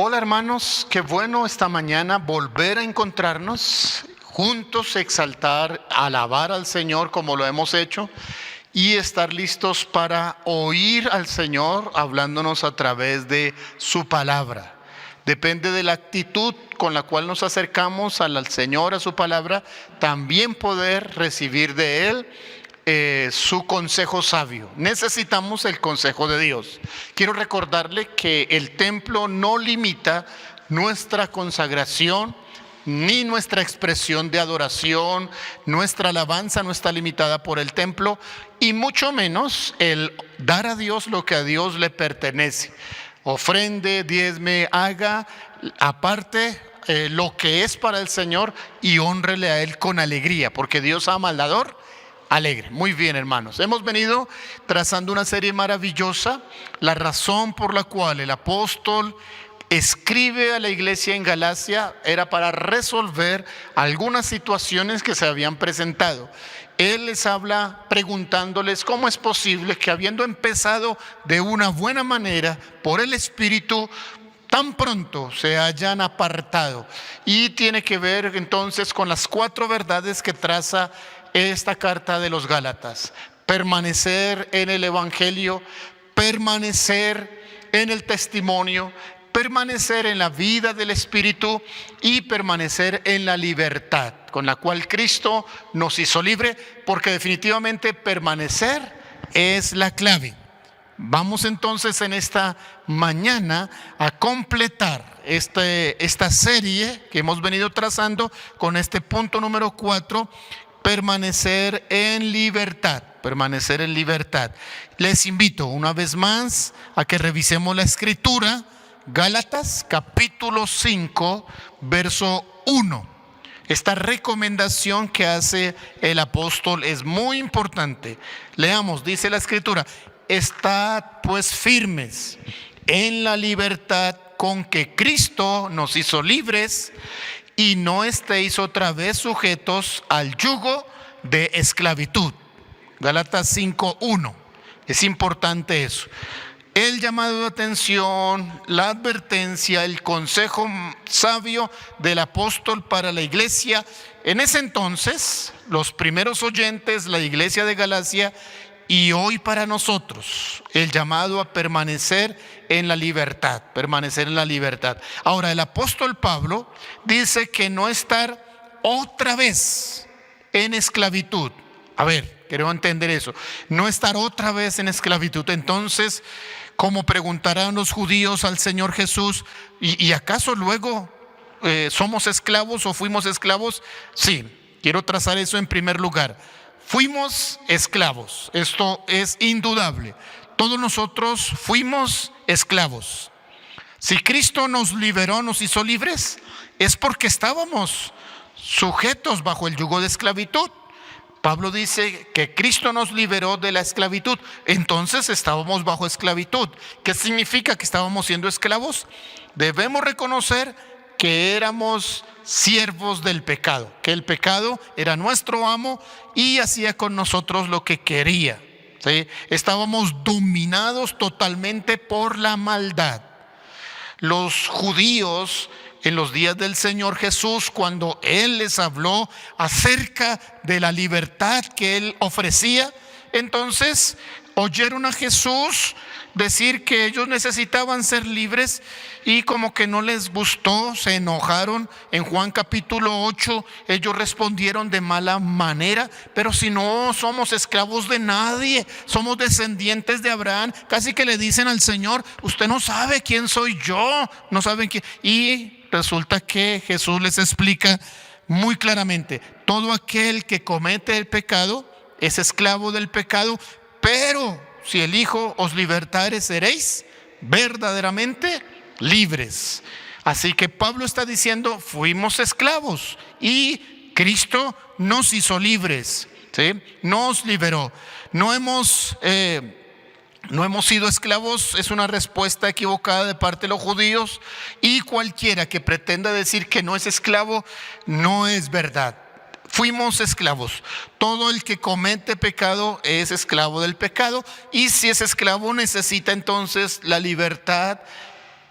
Hola hermanos, qué bueno esta mañana volver a encontrarnos juntos, exaltar, alabar al Señor como lo hemos hecho y estar listos para oír al Señor hablándonos a través de su palabra. Depende de la actitud con la cual nos acercamos al Señor, a su palabra, también poder recibir de Él su consejo sabio. Necesitamos el consejo de Dios. Quiero recordarle que el templo no limita nuestra consagración ni nuestra expresión de adoración. Nuestra alabanza no está limitada por el templo y mucho menos el dar a Dios lo que a Dios le pertenece. Ofrende, diezme, haga aparte lo que es para el Señor y hónrele a Él con alegría, porque Dios ama al dador alegre. Muy bien, hermanos, hemos venido trazando una serie maravillosa. La razón por la cual el apóstol escribe a la iglesia en Galacia era para resolver algunas situaciones que se habían presentado. Él les habla preguntándoles cómo es posible que, habiendo empezado de una buena manera por el Espíritu, tan pronto se hayan apartado. Y tiene que ver entonces con las 4 verdades que traza esta carta de los Gálatas: permanecer en el Evangelio, permanecer en el testimonio, permanecer en la vida del Espíritu y permanecer en la libertad con la cual Cristo nos hizo libre, porque definitivamente permanecer es la clave. Vamos entonces en esta mañana a completar esta serie que hemos venido trazando con este punto número 4, permanecer en libertad, permanecer en libertad. Les invito una vez más a que revisemos la escritura, Gálatas capítulo 5, verso 1. Esta recomendación que hace el apóstol es muy importante. Leamos, dice la escritura: estad pues firmes en la libertad con que Cristo nos hizo libres, y no estéis otra vez sujetos al yugo de esclavitud. Gálatas 5:1. Es importante eso. El llamado de atención, la advertencia, el consejo sabio del apóstol para la iglesia. En ese entonces, los primeros oyentes, la iglesia de Galacia, y hoy para nosotros, el llamado a permanecer en la libertad, permanecer en la libertad. Ahora, el apóstol Pablo dice que no estar otra vez en esclavitud. A ver, quiero entender eso. No estar otra vez en esclavitud. Entonces, como preguntarán los judíos al Señor Jesús, ¿y acaso luego somos esclavos o fuimos esclavos? Sí, quiero trazar eso en primer lugar. Fuimos esclavos, esto es indudable. Todos nosotros fuimos esclavos. Si Cristo nos liberó, nos hizo libres, es porque estábamos sujetos bajo el yugo de esclavitud. Pablo dice que Cristo nos liberó de la esclavitud, entonces estábamos bajo esclavitud. ¿Qué significa que estábamos siendo esclavos? Debemos reconocer que éramos siervos del pecado, que el pecado era nuestro amo y hacía con nosotros lo que quería, ¿sí? Estábamos dominados totalmente por la maldad. Los judíos en los días del Señor Jesús, cuando Él les habló acerca de la libertad que Él ofrecía, entonces oyeron a Jesús decir que ellos necesitaban ser libres y como que no les gustó, se enojaron. En Juan capítulo 8 ellos respondieron de mala manera: pero si no somos esclavos de nadie, somos descendientes de Abraham. Casi que le dicen al Señor: usted no sabe quién soy yo, no saben quién. Y resulta que Jesús les explica muy claramente: todo aquel que comete el pecado es esclavo del pecado, pero si el Hijo os libertare, seréis verdaderamente libres. Así que Pablo está diciendo: fuimos esclavos y Cristo nos hizo libres, ¿sí? Nos liberó. No hemos sido esclavos, es una respuesta equivocada de parte de los judíos, y cualquiera que pretenda decir que no es esclavo no es verdad. Fuimos esclavos. Todo el que comete pecado es esclavo del pecado, y si es esclavo necesita entonces la libertad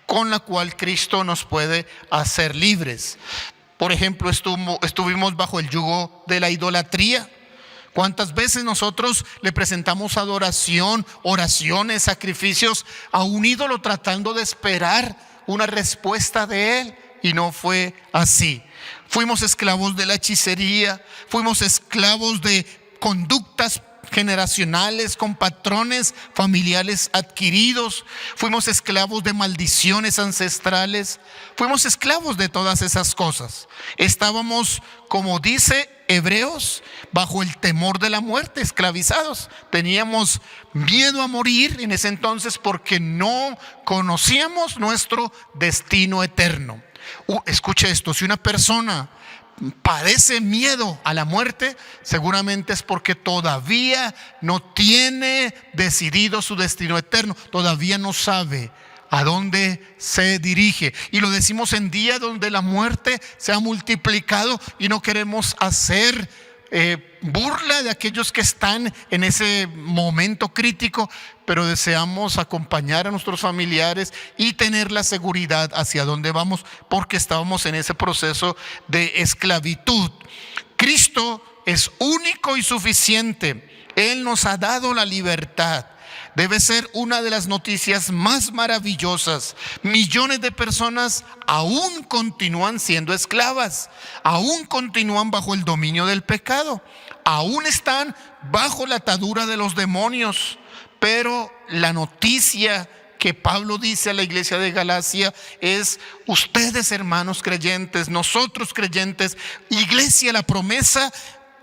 con la cual Cristo nos puede hacer libres. Por ejemplo, estuvimos bajo el yugo de la idolatría. ¿Cuántas veces nosotros le presentamos adoración, oraciones, sacrificios a un ídolo tratando de esperar una respuesta de él? Y no fue así. Fuimos esclavos de la hechicería, fuimos esclavos de conductas generacionales con patrones familiares adquiridos, fuimos esclavos de maldiciones ancestrales, fuimos esclavos de todas esas cosas. Estábamos, como dice Hebreos, bajo el temor de la muerte, esclavizados. Teníamos miedo a morir en ese entonces porque no conocíamos nuestro destino eterno. Escuche esto, si una persona padece miedo a la muerte, seguramente es porque todavía no tiene decidido su destino eterno, todavía no sabe a dónde se dirige. Y lo decimos en día donde la muerte se ha multiplicado y no queremos hacer burla de aquellos que están en ese momento crítico, pero deseamos acompañar a nuestros familiares y tener la seguridad hacia dónde vamos, porque estábamos en ese proceso de esclavitud. Cristo es único y suficiente. Él nos ha dado la libertad. Debe ser una de las noticias más maravillosas. Millones de personas aún continúan siendo esclavas, aún continúan bajo el dominio del pecado, aún están bajo la atadura de los demonios. Pero la noticia que Pablo dice a la iglesia de Galacia es: ustedes, hermanos creyentes, nosotros creyentes, iglesia, la promesa,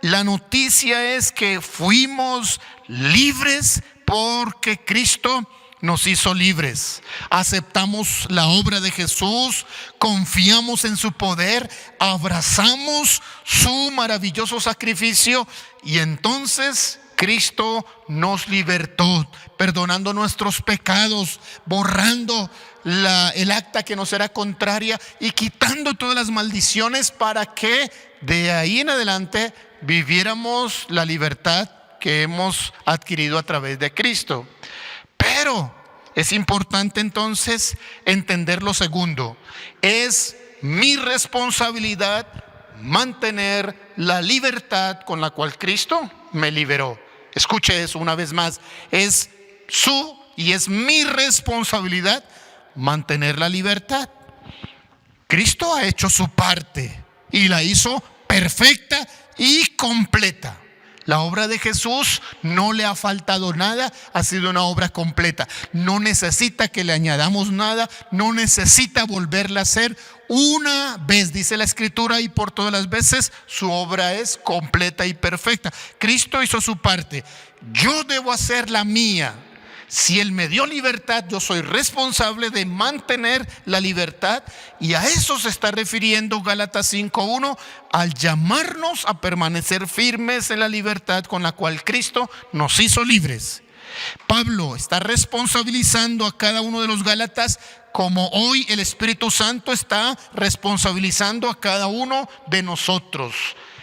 la noticia es que fuimos libres porque Cristo nos hizo libres. Aceptamos la obra de Jesús, confiamos en su poder, abrazamos su maravilloso sacrificio y entonces Cristo nos libertó, perdonando nuestros pecados, borrando el acta que nos era contraria y quitando todas las maldiciones para que de ahí en adelante viviéramos la libertad que hemos adquirido a través de Cristo. Pero es importante entonces entender lo segundo: es mi responsabilidad mantener la libertad con la cual Cristo me liberó. Escuche eso una vez más: es su y es mi responsabilidad mantener la libertad. Cristo ha hecho su parte y la hizo perfecta y completa. La obra de Jesús no le ha faltado nada, ha sido una obra completa. No necesita que le añadamos nada, no necesita volverla a hacer. Una vez, dice la Escritura, y por todas las veces, su obra es completa y perfecta. Cristo hizo su parte, yo debo hacer la mía. Si Él me dio libertad, yo soy responsable de mantener la libertad. Y a eso se está refiriendo Gálatas 5:1, al llamarnos a permanecer firmes en la libertad con la cual Cristo nos hizo libres. Pablo está responsabilizando a cada uno de los gálatas, como hoy el Espíritu Santo está responsabilizando a cada uno de nosotros.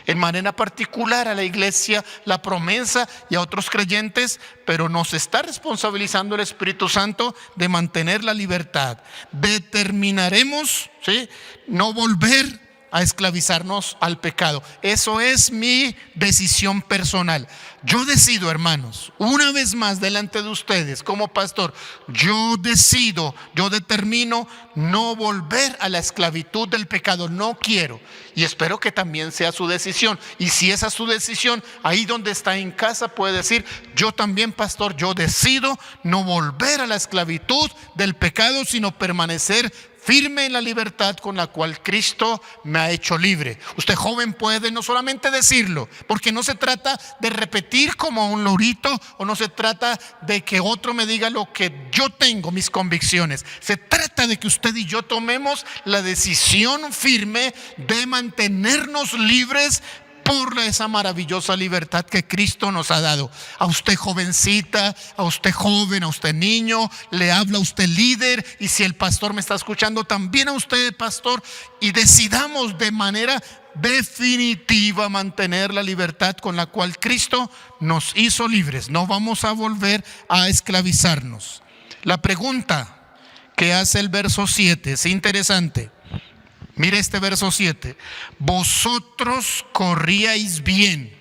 En manera particular a la iglesia, la promesa, y a otros creyentes, pero nos está responsabilizando el Espíritu Santo de mantener la libertad. Determinaremos, ¿sí?, no volver a esclavizarnos al pecado. Eso es mi decisión personal. Yo decido, hermanos, una vez más delante de ustedes como pastor, yo determino no volver a la esclavitud del pecado. No quiero, y espero que también sea su decisión. Y si esa es su decisión, ahí donde está en casa puede decir: yo también, pastor, yo decido no volver a la esclavitud del pecado, sino permanecer firme en la libertad con la cual Cristo me ha hecho libre. Usted, joven, puede no solamente decirlo, porque no se trata de repetir como un lorito, o no se trata de que otro me diga lo que yo tengo, mis convicciones. Se trata de que usted y yo tomemos la decisión firme de mantenernos libres por esa maravillosa libertad que Cristo nos ha dado. A usted, jovencita, a usted, joven, a usted, niño, le habla a usted, líder, y si el pastor me está escuchando, también a usted, pastor. Y decidamos de manera definitiva mantener la libertad con la cual Cristo nos hizo libres. No vamos a volver a esclavizarnos. La pregunta que hace el verso 7. Es interesante. Mire este verso 7. Vosotros corríais bien.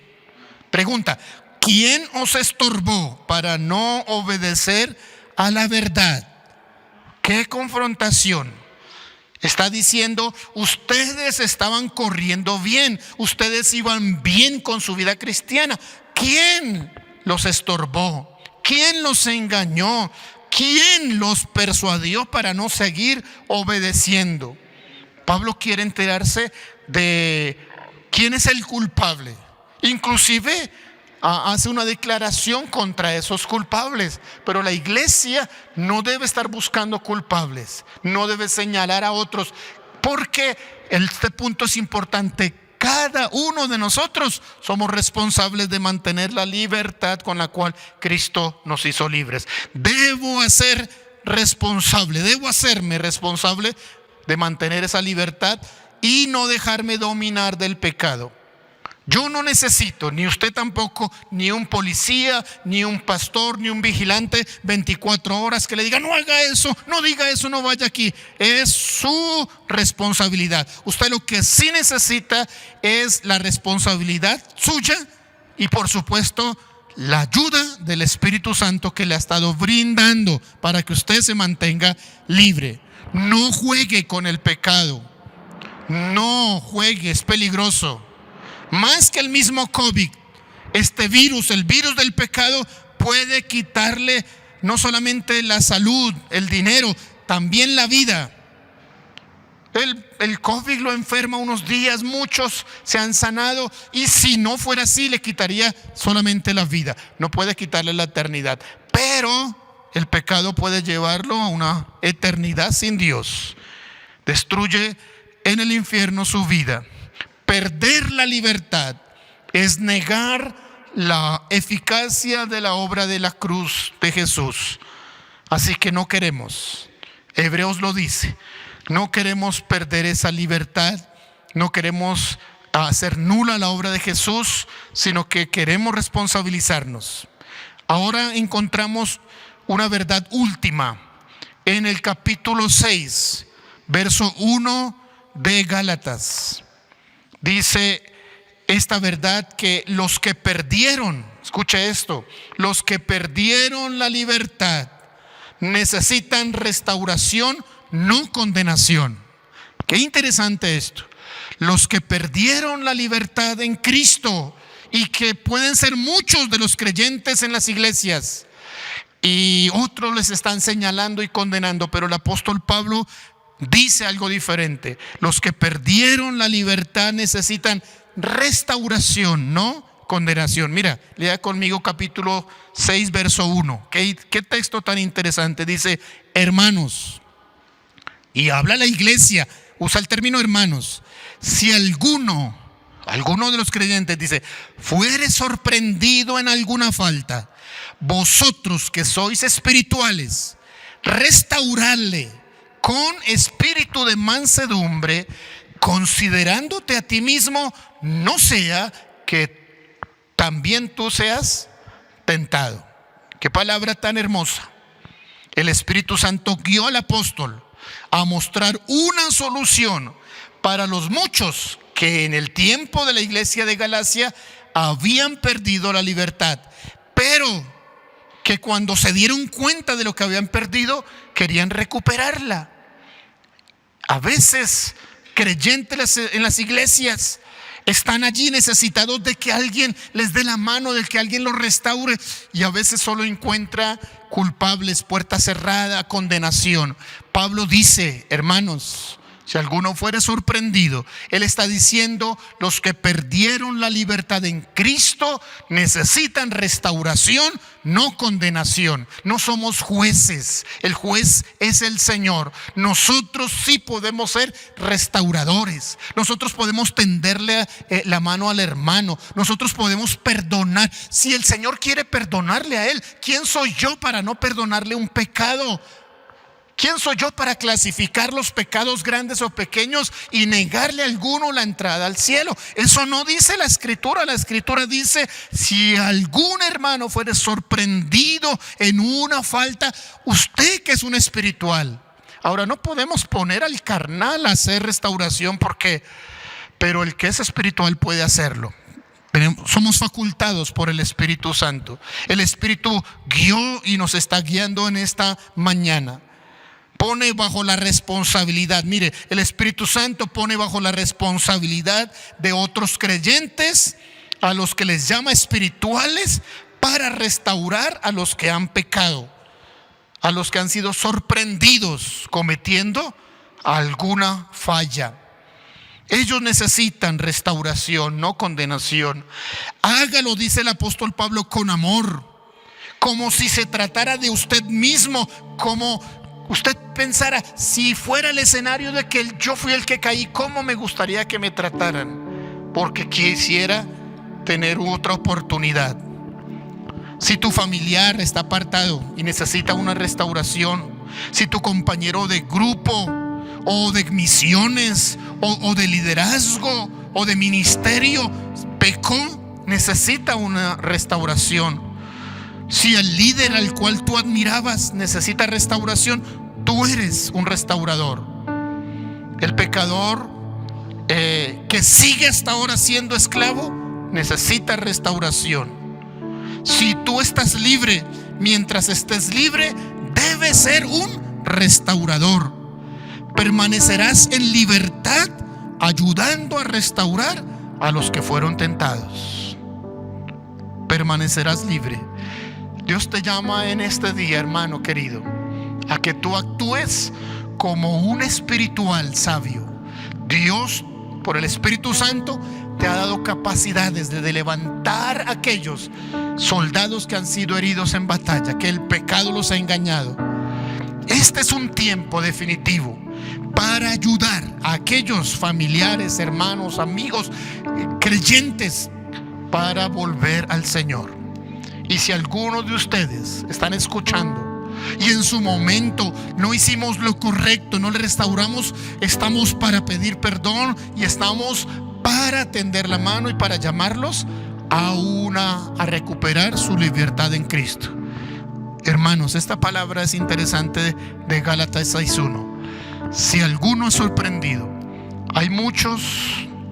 Pregunta, ¿quién os estorbó para no obedecer a la verdad? ¿Qué confrontación? Está diciendo, ustedes estaban corriendo bien, ustedes iban bien con su vida cristiana. ¿Quién los estorbó? ¿Quién los engañó? ¿Quién los persuadió para no seguir obedeciendo? Pablo quiere enterarse de quién es el culpable. Inclusive hace una declaración contra esos culpables. Pero la iglesia no debe estar buscando culpables, no debe señalar a otros, porque este punto es importante. Cada uno de nosotros somos responsables de mantener la libertad con la cual Cristo nos hizo libres. Debo hacerme responsable de mantener esa libertad y no dejarme dominar del pecado. Yo no necesito, ni usted tampoco, ni un policía, ni un pastor, ni un vigilante 24 horas que le diga, no haga eso, no diga eso, no vaya aquí. Es su responsabilidad. Usted lo que sí necesita es la responsabilidad suya y, por supuesto, la ayuda del Espíritu Santo que le ha estado brindando para que usted se mantenga libre. No juegue con el pecado. No juegue, es peligroso. Más que el mismo COVID, este virus, el virus del pecado, puede quitarle no solamente la salud, el dinero, también la vida. El COVID lo enferma unos días, muchos se han sanado, y si no fuera así, le quitaría solamente la vida. No puede quitarle la eternidad, pero el pecado puede llevarlo a una eternidad sin Dios. Destruye en el infierno su vida. Perder la libertad es negar la eficacia de la obra de la cruz de Jesús. Así que no queremos, Hebreos lo dice, no queremos perder esa libertad, no queremos hacer nula la obra de Jesús, sino que queremos responsabilizarnos. Ahora encontramos una verdad última en el capítulo 6, verso 1 de Gálatas. Dice esta verdad que los que perdieron, escucha esto, los que perdieron la libertad necesitan restauración, no condenación. Qué interesante esto. Los que perdieron la libertad en Cristo, y que pueden ser muchos de los creyentes en las iglesias, y otros les están señalando y condenando, pero el apóstol Pablo dice algo diferente. Los que perdieron la libertad necesitan restauración, no condenación. Mira, lea conmigo capítulo 6, verso 1. ¿Qué texto tan interesante? Dice, hermanos, y habla la iglesia, usa el término hermanos. Si alguno de los creyentes, dice, fuere sorprendido en alguna falta, vosotros que sois espirituales, restaurarle con espíritu de mansedumbre, considerándote a ti mismo, no sea que también tú seas tentado. Qué palabra tan hermosa. El Espíritu Santo guió al apóstol a mostrar una solución para los muchos que en el tiempo de la iglesia de Galacia habían perdido la libertad, pero que cuando se dieron cuenta de lo que habían perdido, querían recuperarla. A veces creyentes en las iglesias están allí necesitados de que alguien les dé la mano, de que alguien los restaure, y a veces solo encuentra culpables, puerta cerrada, condenación. Pablo dice, hermanos, si alguno fuere sorprendido, él está diciendo, los que perdieron la libertad en Cristo necesitan restauración, no condenación. No somos jueces, el juez es el Señor. Nosotros sí podemos ser restauradores, nosotros podemos tenderle la mano al hermano, nosotros podemos perdonar. Si el Señor quiere perdonarle a él, ¿quién soy yo para no perdonarle un pecado? ¿Quién soy yo para clasificar los pecados grandes o pequeños y negarle a alguno la entrada al cielo? Eso no dice la Escritura. La Escritura dice, si algún hermano fuere sorprendido en una falta, usted que es un espiritual, Ahora, no podemos poner al carnal a hacer restauración pero el que es espiritual puede hacerlo. Somos facultados por el Espíritu Santo. El Espíritu guió y nos está guiando en esta mañana. Pone bajo la responsabilidad, mire, el Espíritu Santo pone bajo la responsabilidad de otros creyentes, a los que les llama espirituales, para restaurar a los que han pecado, a los que han sido sorprendidos cometiendo alguna falla. Ellos necesitan restauración, no condenación. Hágalo, dice el apóstol Pablo, con amor, como si se tratara de usted mismo, como usted pensara, si fuera el escenario de que yo fui el que caí, ¿cómo me gustaría que me trataran? Porque quisiera tener otra oportunidad. Si tu familiar está apartado y necesita una restauración, si tu compañero de grupo o de misiones o de liderazgo o de ministerio pecó, necesita una restauración. Si el líder al cual tú admirabas necesita restauración, tú eres un restaurador. El pecador que sigue hasta ahora siendo esclavo necesita restauración. Si tú estás libre, mientras estés libre, debes ser un restaurador. Permanecerás en libertad, ayudando a restaurar a los que fueron tentados. Permanecerás libre. Dios te llama en este día, hermano querido, a que tú actúes como un espiritual sabio. Dios, por el Espíritu Santo, te ha dado capacidades de levantar a aquellos soldados que han sido heridos en batalla, que el pecado los ha engañado. Este es un tiempo definitivo para ayudar a aquellos familiares, hermanos, amigos, creyentes, para volver al Señor. Y si algunos de ustedes están escuchando y en su momento no hicimos lo correcto, no le restauramos, estamos para pedir perdón y estamos para tender la mano y para llamarlos a recuperar su libertad en Cristo. Hermanos, esta palabra es interesante de Gálatas 6:1. Si alguno es sorprendido, hay muchos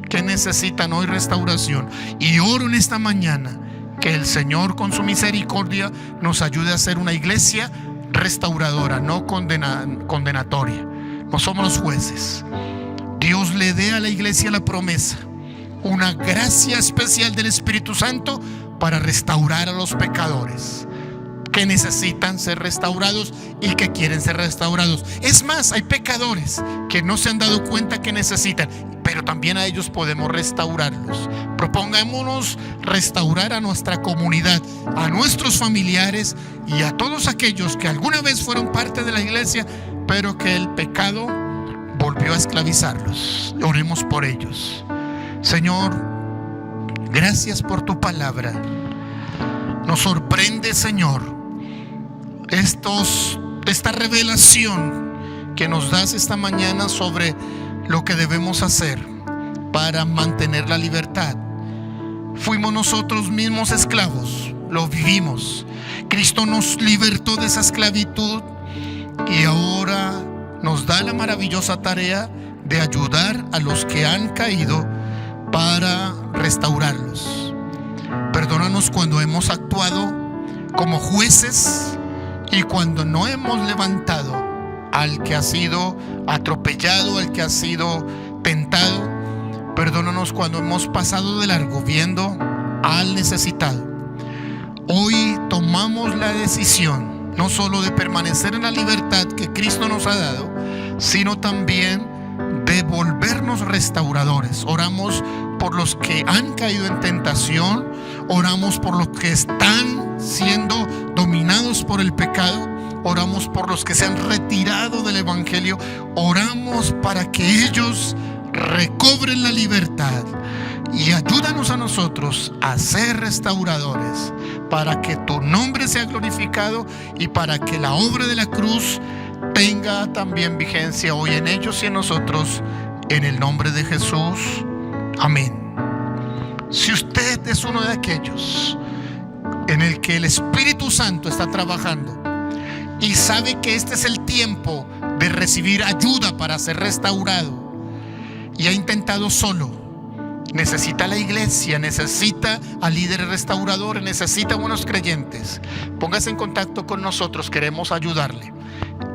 que necesitan hoy restauración, y oro en esta mañana que el Señor, con su misericordia, nos ayude a ser una iglesia restauradora, no condenatoria. No somos los jueces. Dios le dé a la iglesia la promesa, una gracia especial del Espíritu Santo para restaurar a los pecadores que necesitan ser restaurados y que quieren ser restaurados. Es más, hay pecadores que no se han dado cuenta que necesitan, pero también a ellos podemos restaurarlos. Propongámonos restaurar a nuestra comunidad, a nuestros familiares y a todos aquellos que alguna vez fueron parte de la iglesia, pero que el pecado volvió a esclavizarlos. Oremos por ellos. Señor, gracias por tu palabra. Nos sorprende, Señor, esta revelación que nos das esta mañana sobre lo que debemos hacer para mantener la libertad. Fuimos nosotros mismos esclavos, lo vivimos. Cristo nos libertó de esa esclavitud y ahora nos da la maravillosa tarea de ayudar a los que han caído para restaurarlos. Perdónanos cuando hemos actuado como jueces y cuando no hemos levantado al que ha sido atropellado, al que ha sido tentado. Perdónanos cuando hemos pasado de largo viendo al necesitado. Hoy tomamos la decisión no solo de permanecer en la libertad que Cristo nos ha dado, sino también de volvernos restauradores. Oramos por los que han caído en tentación, oramos por los que están siendo dominados por el pecado, oramos por los que se han retirado del evangelio, oramos para que ellos recobren la libertad, y ayúdanos a nosotros a ser restauradores, para que tu nombre sea glorificado y para que la obra de la cruz tenga también vigencia hoy en ellos y en nosotros, en el nombre de Jesús. Amén. Si usted es uno de aquellos en el que el Espíritu Santo está trabajando y sabe que este es el tiempo de recibir ayuda para ser restaurado y ha intentado solo, necesita la iglesia, necesita a líderes restauradores, necesita buenos creyentes, póngase en contacto con nosotros, queremos ayudarle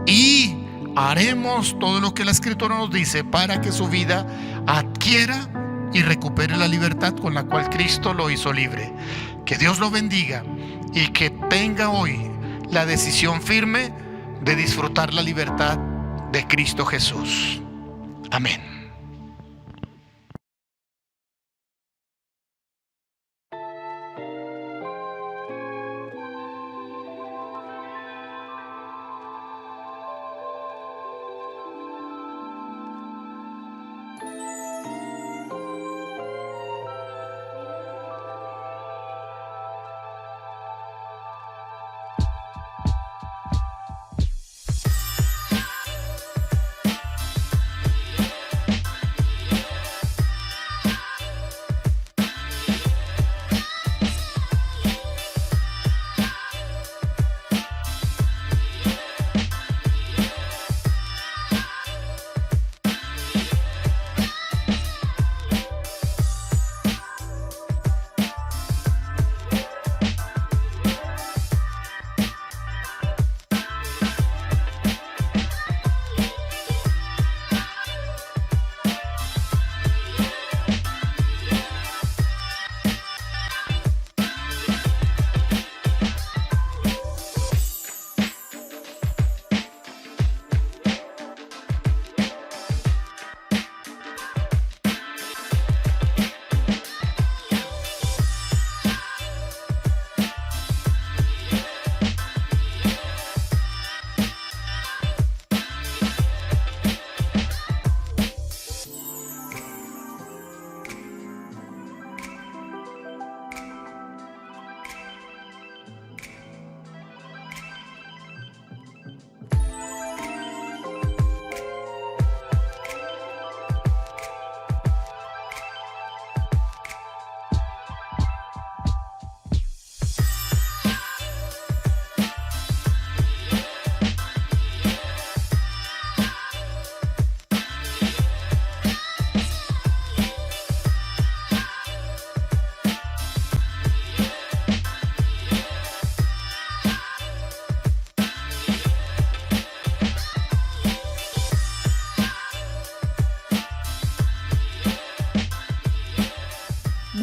y haremos todo lo que la Escritura nos dice para que su vida adquiera y recupere la libertad con la cual Cristo lo hizo libre. Que Dios lo bendiga y que tenga hoy la decisión firme de disfrutar la libertad de Cristo Jesús. Amén.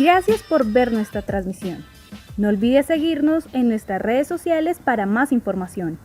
Gracias por ver nuestra transmisión. No olvides seguirnos en nuestras redes sociales para más información.